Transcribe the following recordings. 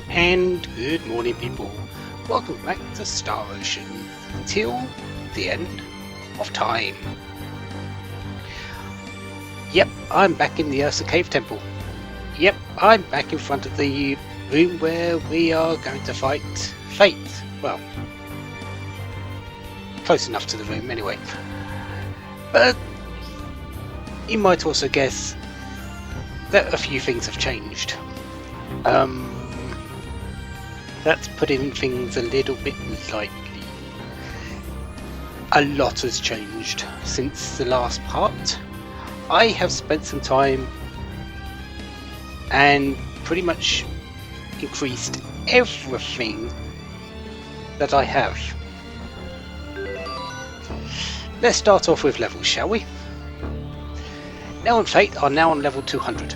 And good morning, people. Welcome back to Star Ocean until the end of time. Yep, I'm back in the Ursa Cave Temple. Yep, I'm back in front of the room where we are going to fight Fate. Well, close enough to the room anyway. But you might also guess that a few things have changed. That's putting things a little bit lightly. A lot has changed since the last part. I have spent some time and pretty much increased everything that I have. Let's start off with levels, shall we? Nell and Fate are now on level 200.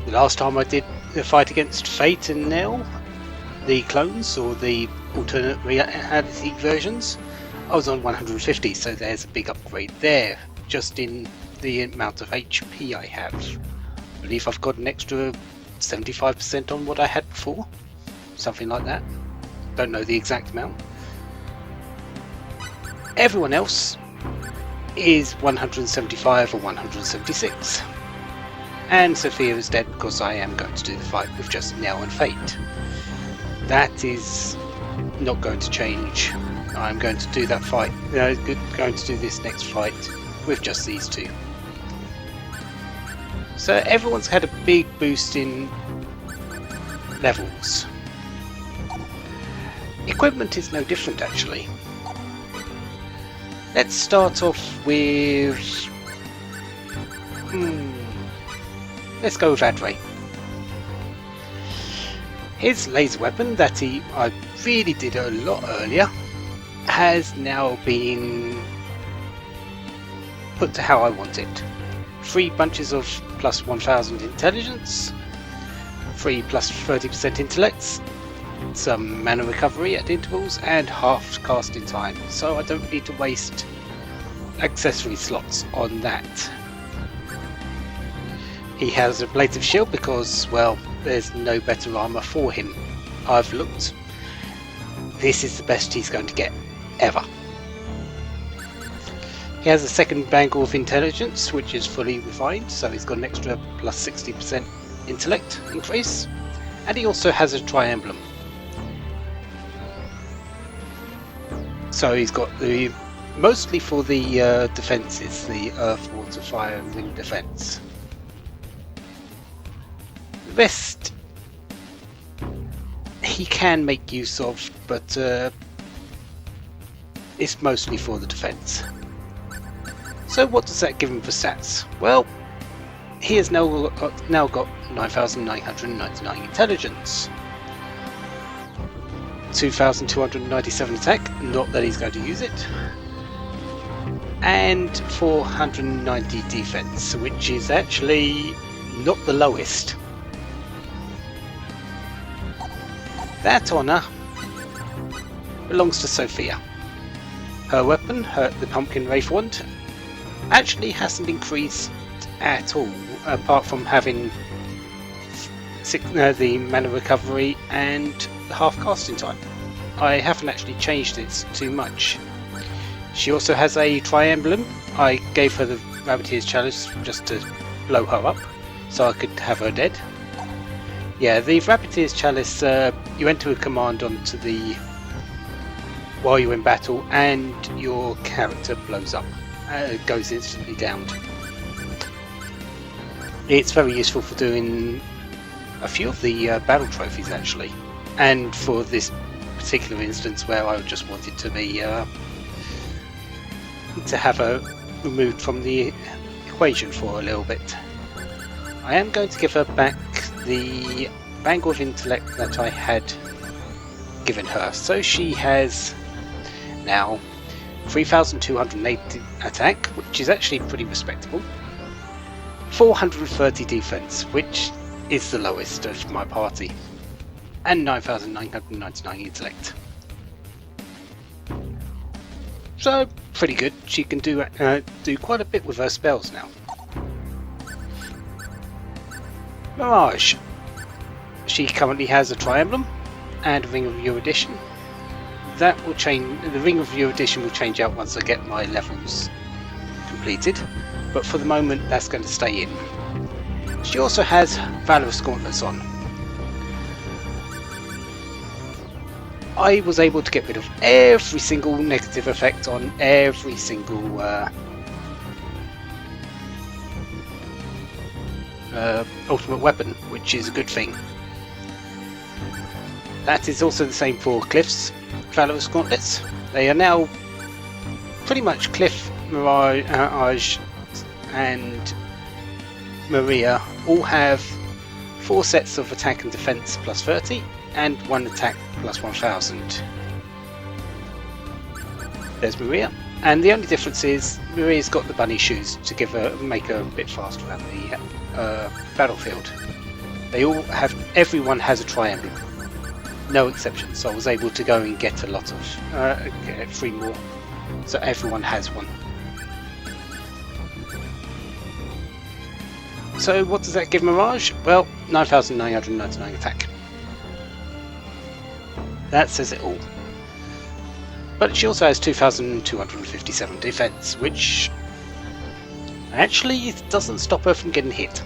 The last time I did the fight against Fate and Nell, the clones or the alternate reality versions, I was on 150, so there's a big upgrade there, just in the amount of HP I have. I believe I've got an extra 75% on what I had before, something like that. Don't know the exact amount. Everyone else is 175 or 176. And Sophia is dead because I am going to do the fight with just Nell and Fate. That is not going to change. I'm going to do that fight, going to do this next fight with just these two. So everyone's had a big boost in levels. Equipment is no different actually. Let's start off with... let's go with Adre. His laser weapon that I really did a lot earlier has now been put to how I want it. 3 bunches of plus 1000 intelligence, 3 plus 30% intellects, some mana recovery at intervals, and half casting time, so I don't need to waste accessory slots on that. He has a ablative shield because, well, there's no better armor for him. I've looked. This is the best he's going to get, ever. He has a second bangle of intelligence, which is fully refined, so he's got an extra plus 60% intellect increase. And he also has a tri-emblem. So he's got the, mostly for the defences, the earth, water, fire and wind defence. The rest he can make use of, but it's mostly for the defense. So what does that give him for stats? Well, he has now got 9,999 intelligence, 2,297 attack, not that he's going to use it, and 490 defense, which is actually not the lowest. That honour belongs to Sophia. Her weapon, the Pumpkin Wraith Wand, actually hasn't increased at all, apart from having the mana recovery and the half casting time. I haven't actually changed it too much. She also has a tri-emblem. I gave her the Rabbiteer's Chalice just to blow her up, so I could have her dead. Yeah, the Rabbiteer's Chalice, you enter a command onto the... while you're in battle, and your character blows up. Goes instantly downed. It's very useful for doing a few of the battle trophies actually, and for this particular instance where I just wanted to be to have her removed from the equation for a little bit. I am going to give her back the bangle of intellect that I had given her, so she has now 3,280 attack, which is actually pretty respectable, 430 defense, which is the lowest of my party, and 9,999 intellect. So pretty good. She can do quite a bit with her spells now. Mirage. she currently has a Tri-Emblem and a Ring of Erudition. That will change. The Ring of Erudition will change out once I get my levels completed, but for the moment that's going to stay in. She also has Valorous Gauntlets on. I was able to get rid of every single negative effect on every single ultimate weapon, which is a good thing. That is also the same for Cliff's Valorous Gauntlets. They are now pretty much Cliff, Mirage and Maria all have 4 sets of attack and defense plus 30 and 1 attack plus 1000. There's Maria, and the only difference is Maria's got the bunny shoes to make her a bit faster around the battlefield. Everyone has a Tri-Emblem, no exception, so I was able to go and get a lot of get 3 more, so everyone has one. So what does that give Mirage? Well, 9,999 attack. That says it all. But she also has 2,257 defense, which actually doesn't stop her from getting hit.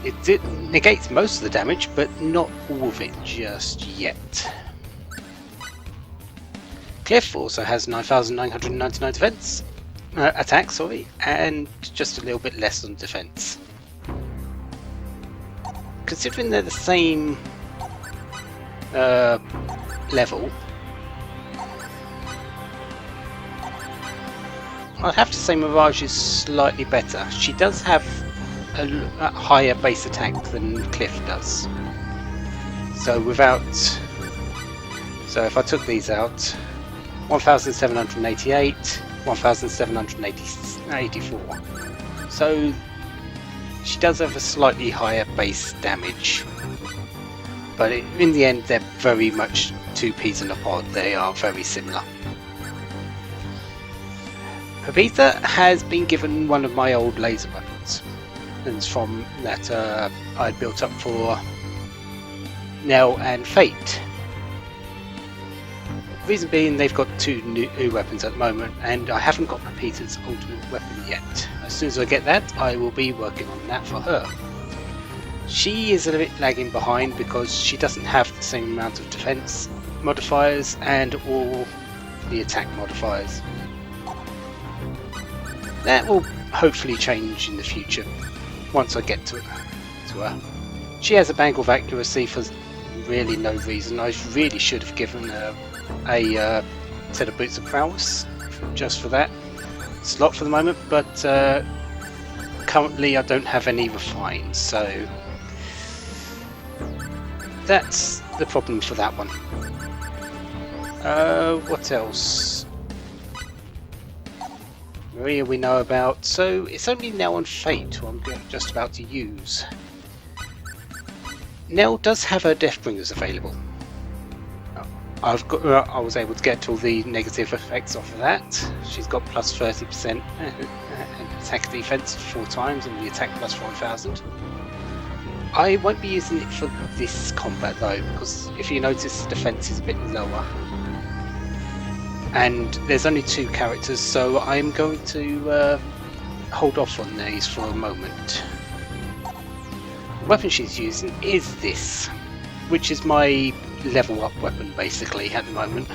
It negates most of the damage, but not all of it just yet. Cliff also has 9,999 defense, attack, sorry, and just a little bit less on defense. Considering they're the same level, I'd have to say Mirage is slightly better. She does have a higher base attack than Cliff does. So if I took these out, 1,788, 1,784. So she does have a slightly higher base damage, but in the end they're very much 2 peas in a pod. They are very similar. Pepita has been given one of my old laser weapons, and it's from that I'd built up for Nell and Fate. Reason being, they've got 2 new weapons at the moment, and I haven't got Pepita's ultimate weapon yet. As soon as I get that, I will be working on that for her. She is a bit lagging behind because she doesn't have the same amount of defense modifiers and all the attack modifiers. That will hopefully change in the future once I get to her. She has a bangle of accuracy for really no reason. I really should have given her a set of boots of prowess just for that slot for the moment, but currently I don't have any refines, so that's the problem for that one. What else? Maria we know about, so it's only Nell and Fate who I'm just about to use. Nell does have her Deathbringers available. I was able to get all the negative effects off of that. She's got plus 30% attack defense 4 times and the attack plus 1,000. I won't be using it for this combat though, because if you notice the defense is a bit lower. And there's only 2 characters, so I'm going to hold off on these for a moment. The weapon she's using is this, which is my level up weapon basically at the moment.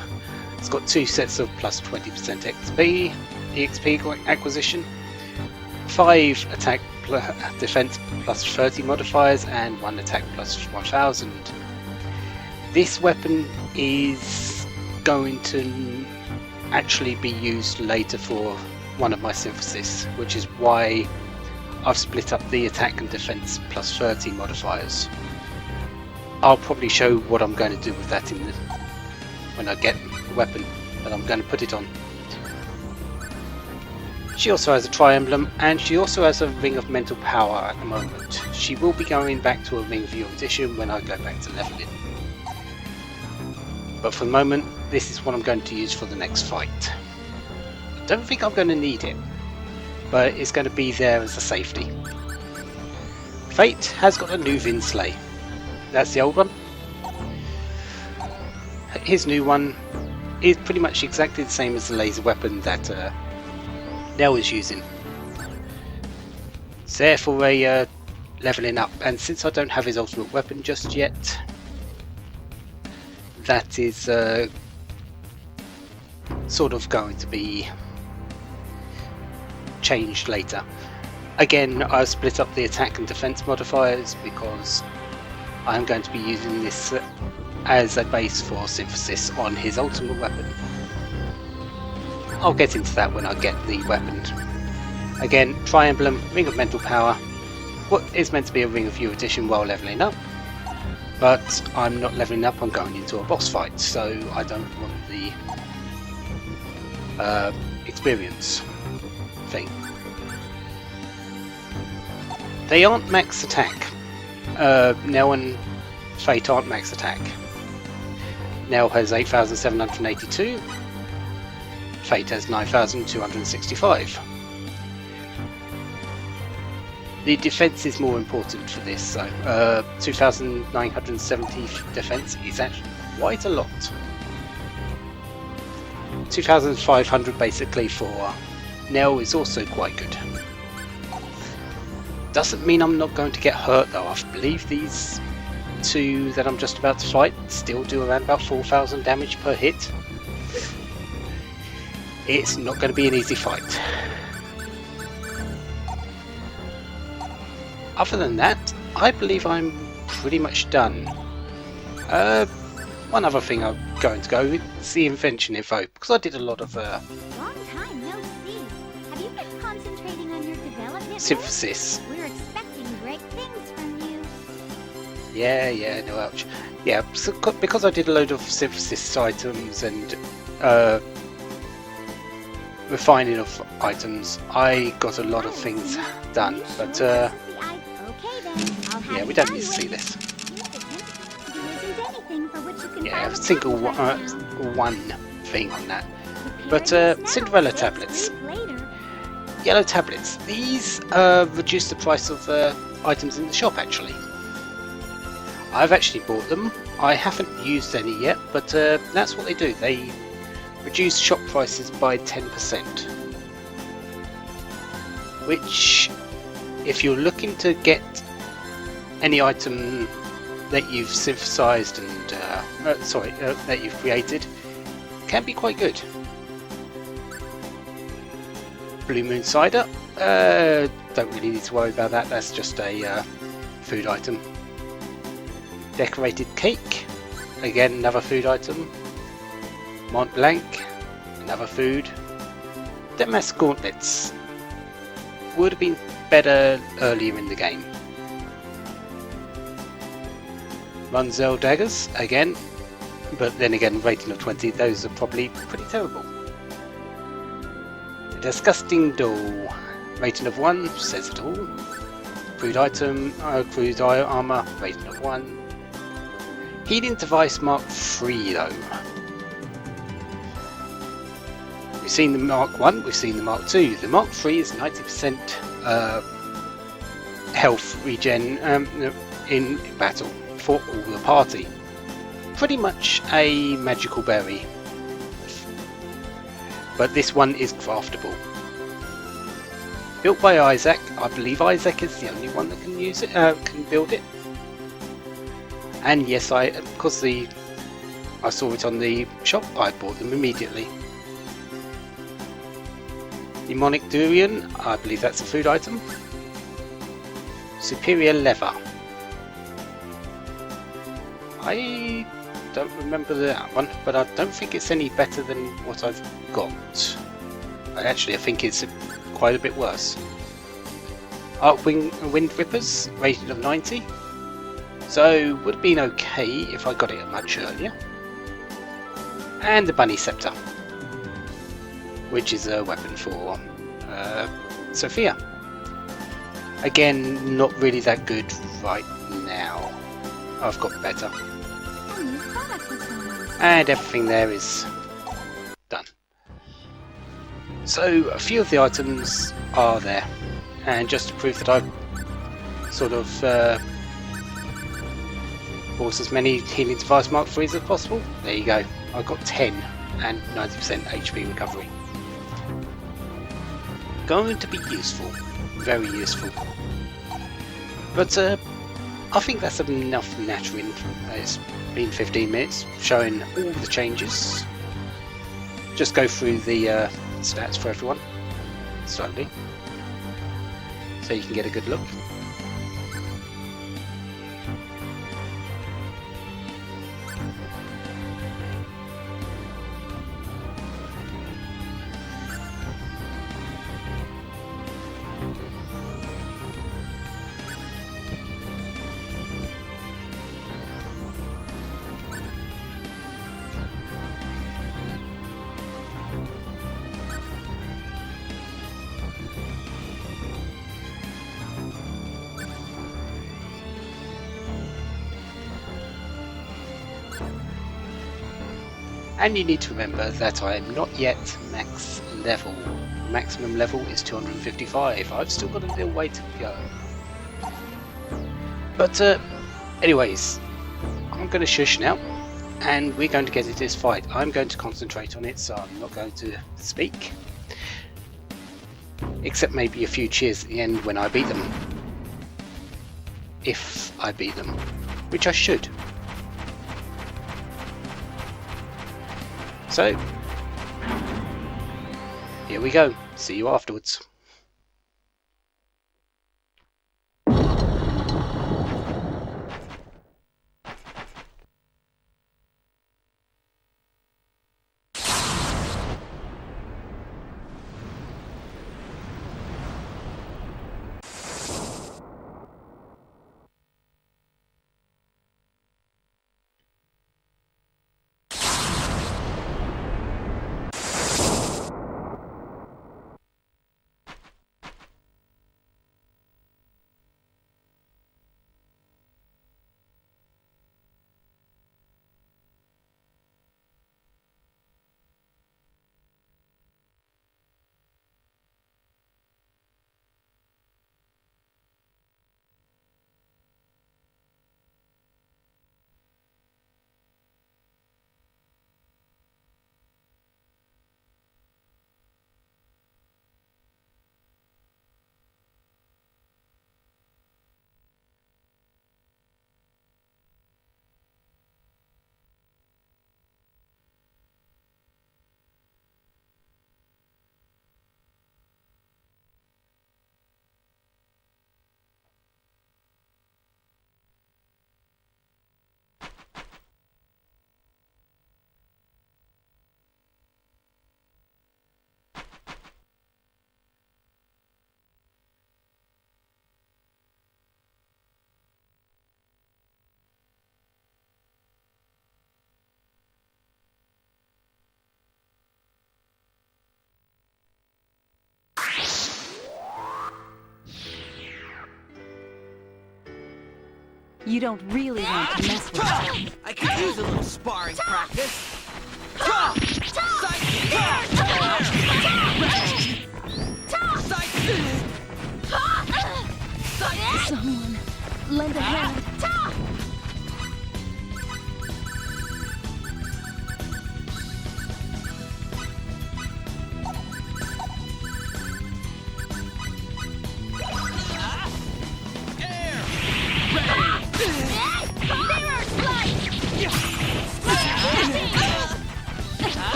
It's got 2 sets of plus 20% EXP acquisition, 5 attack defense plus 30 modifiers, and 1 attack plus 1000. This weapon is going to actually be used later for one of my synthesis, which is why I've split up the attack and defense plus 30 modifiers. I'll probably show what I'm going to do with that when I get the weapon that I'm going to put it on. She also has a Tri-Emblem, and she also has a Ring of Mental Power at the moment. She will be going back to a Ring of Erudition when I go back to leveling. But for the moment, this is what I'm going to use for the next fight. I don't think I'm going to need it, but it's going to be there as a safety. Fate has got a new Vin sleigh. That's the old one. His new one is pretty much exactly the same as the laser weapon that Nell is using. It's there for a leveling up, and since I don't have his ultimate weapon just yet, that is sort of going to be changed later. Again, I've split up the attack and defense modifiers because I'm going to be using this as a base for synthesis on his ultimate weapon. I'll get into that when I get the weapon. Again, Tri-Emblem, Ring of Mental Power, what is meant to be a Ring of You edition while leveling up, but I'm not leveling up, I'm going into a boss fight, so I don't want the experience thing. They aren't max attack. Nell and Fate aren't max attack. Nell has 8,782. Fate has 9,265. The defense is more important for this, so 2,970 defense is actually quite a lot. 2,500 basically for Nell is also quite good. Doesn't mean I'm not going to get hurt though. I believe these two that I'm just about to fight still do around about 4,000 damage per hit. It's not going to be an easy fight. Other than that, I believe I'm pretty much done. One other thing I'm going to go with is the invention info, because I did a lot of Long time no see. Have you been concentrating on your development? synthesis. We're expecting great things from you. Yeah, no ouch. Yeah, so, because I did a load of synthesis items and refining of items, I got a lot of things done, but Okay then. I'll have yeah, we it don't need to done see with. this. There isn't anything for which you can Yeah, file a single patent right now. one thing on that. Prepare But these now, Cinderella 6 tablets. weeks later. Yellow tablets. These reduce the price of items in the shop actually. I've actually bought them. I haven't used any yet, but that's what they do. They reduce shop prices by 10%. Which, if you're looking to get any item that you've synthesized and that you've created, can be quite good. Blue Moon Cider, don't really need to worry about that, that's just a food item. Decorated Cake, again another food item. Mont Blanc, another food. Demask Gauntlets would have been better earlier in the game. Runzel Daggers, again, but then again rating of 20, those are probably pretty terrible. Disgusting Doll, rating of 1, says it all. Crude item, crude armor, rating of 1. Healing device Mark 3 though. We've seen the Mark 1, we've seen the Mark 2. The Mark 3 is 90% health regen in battle for all the party. Pretty much a magical berry. But this one is craftable. Built by Isaac. I believe Isaac is the only one that can use it, can build it. And yes, because I saw it on the shop, I bought them immediately. Demonic Durian, I believe that's a food item. Superior Leather. I don't remember that one, but I don't think it's any better than what I've got. I think it's quite a bit worse. Wind Rippers, rated of 90. So would have been okay if I got it much earlier. And the Bunny Scepter, which is a weapon for Sophia. Again, not really that good right now. I've got better. And everything there is done. So a few of the items are there, and just to prove that I've sort of force as many healing device Mark 3s as possible. There you go. I got 10 and 90% HP recovery. Going to be useful, very useful. But I think that's enough nattering. It's been 15 minutes showing all the changes. Just go through the stats for everyone slowly so you can get a good look. And you need to remember that I am not yet max level. Maximum level is 255. I've still got a little way to go. But anyways, I'm going to shush now, and we're going to get into this fight. I'm going to concentrate on it, so I'm not going to speak. Except maybe a few cheers at the end when I beat them. If I beat them, which I should. So, here we go. See you afterwards. You don't really want to mess with me. I could use a little sparring practice. Someone, lend a hand.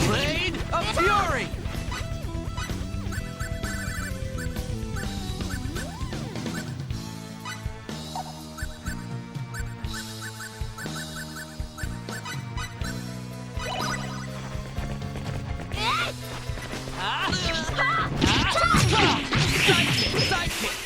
Blade of Fury! Sidekick!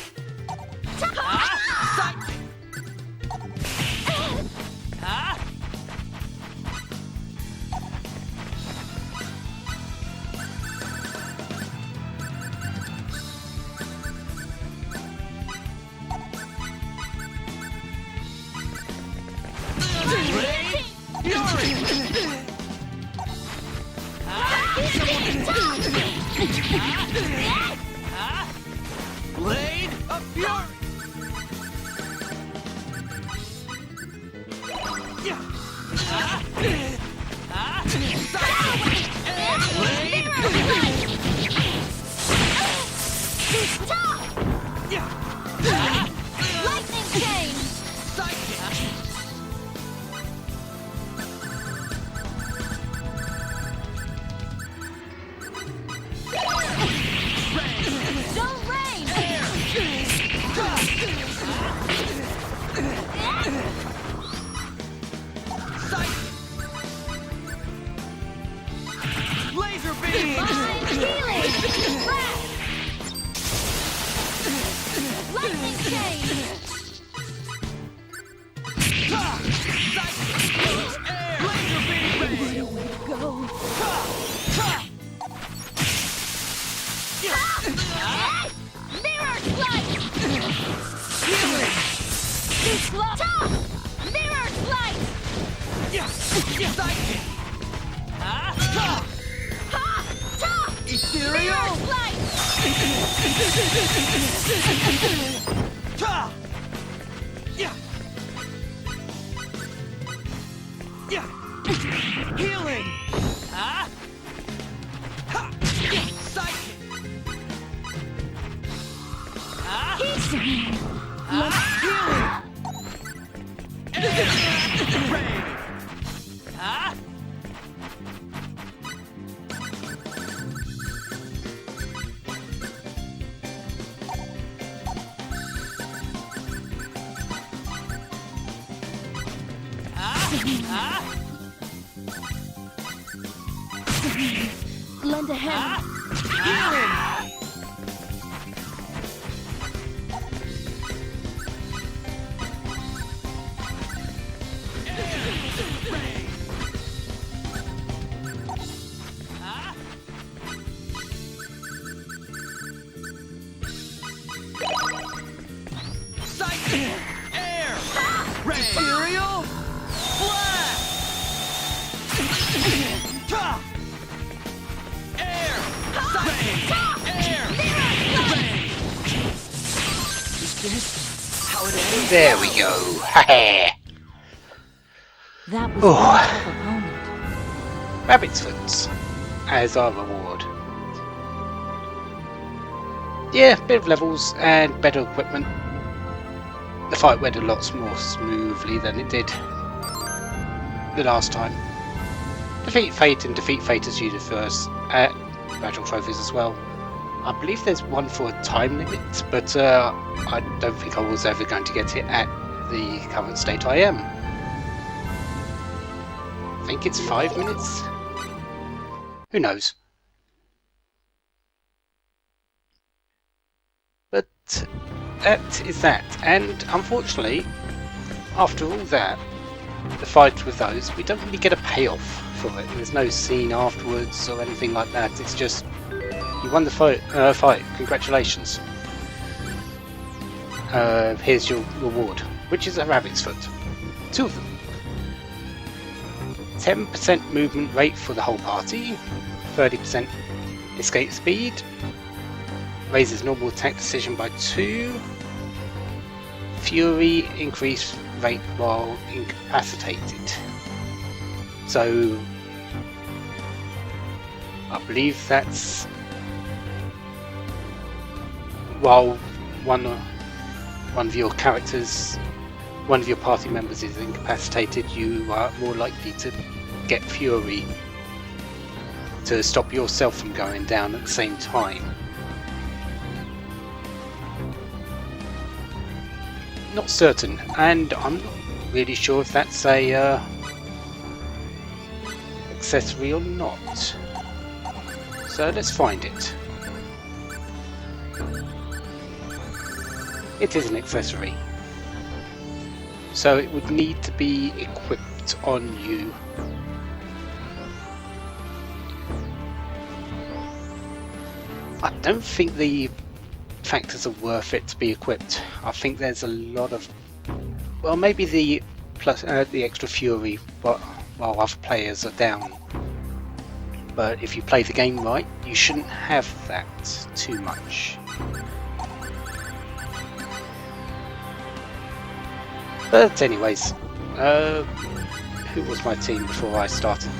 Blade of Fury! Mirror slice! Too slow! Ta! Mirror slice! Sidekick! Ha! Ta! Ethereal! Slice! Ta! Yeah! Yeah! Healing! Ha! Sidekick! Healing! Rain! Lend a hand. Sidekick! Air! Rain! Ethereal! Flash! Ta! Air! Rain! Air! Rain! Is this how it ends? There we go. Ha That was Oh. one tough opponent. Rabbit's Foot as our reward. Yeah, bit of levels and better equipment. The fight went a lot more smoothly than it did the last time. Defeat Fate and Defeat Fate as universe battle trophies as well. I believe there's one for a time limit, but I don't think I was ever going to get it at the current state I am. I think it's 5 minutes? Who knows? But that is that, and unfortunately, after all that, the fight with those, we don't really get a payoff for it. There's no scene afterwards or anything like that. It's just, you won the fight, congratulations. Here's your reward, which is a rabbit's foot. 2 of them. 10% movement rate for the whole party, 30% escape speed, raises normal attack precision by 2, fury increased rate while incapacitated. So I believe that's while one of your characters, one of your party members is incapacitated, you are more likely to get fury to stop yourself from going down at the same time. Not certain, and I'm not really sure if that's a accessory or not. So let's find it. It is an accessory. So it would need to be equipped on you. I don't think the factors are worth it to be equipped. I think there's a lot of, well, maybe the plus the extra fury, but while other players are down. But if you play the game right, you shouldn't have that too much. But anyways, who was my team before I started?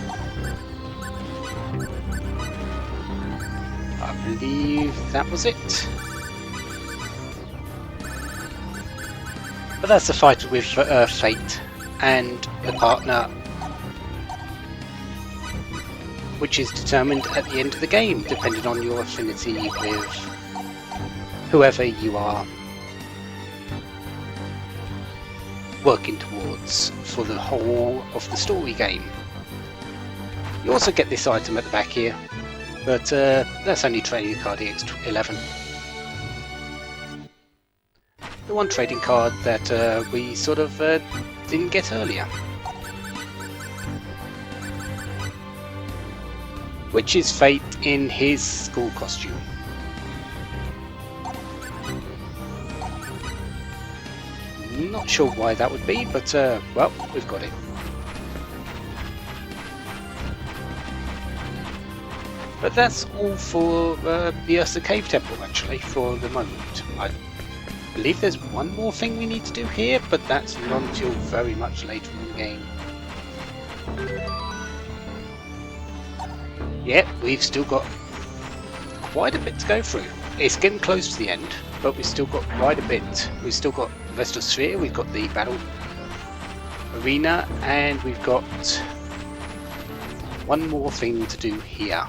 I believe that was it. But that's a fight with Fate and the partner, which is determined at the end of the game, depending on your affinity with whoever you are working towards for the whole of the story game. You also get this item at the back here, but that's only trading card EX11. the one trading card that we sort of didn't get earlier. Which is Fate in his school costume. Not sure why that would be, but well, we've got it. But that's all for the Ursa Cave Temple, actually, for the moment. I believe there's one more thing we need to do here, but that's not until very much later in the game. Yep, we've still got quite a bit to go through. It's getting close to the end, but we've still got quite a bit. We've still got the rest of Sphere, we've got the battle arena, and we've got one more thing to do here.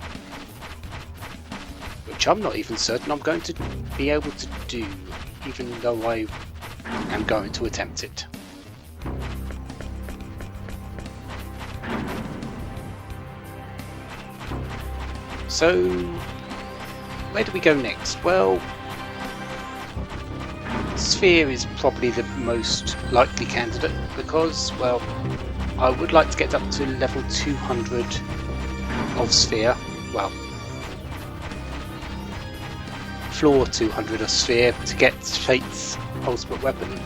Which I'm not even certain I'm going to be able to do, even though I am going to attempt it. So, where do we go next? Well, Sphere is probably the most likely candidate because, well, I would like to get up to level 200 of Sphere. Well, floor 200 of Sphere to get Fate's ultimate weapon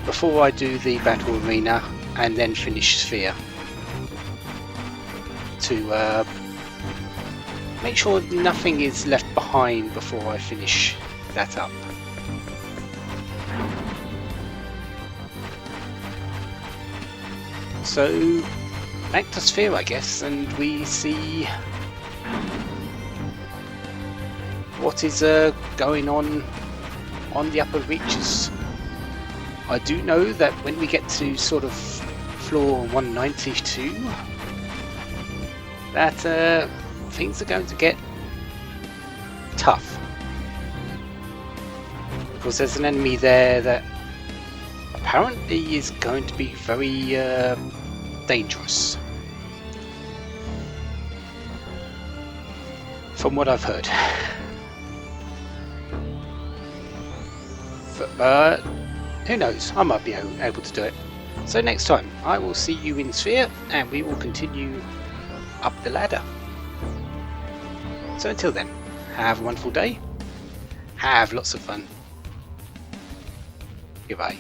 before I do the battle arena and then finish Sphere to make sure nothing is left behind before I finish that up. So back to Sphere, I guess, and we see what is going on the upper reaches. I do know that when we get to sort of floor 192, that things are going to get tough. Because there's an enemy there that apparently is going to be very dangerous. From what I've heard. But who knows, I might be able to do it. So next time, I will see you in Sphere, and we will continue up the ladder. So until then, have a wonderful day, have lots of fun, goodbye.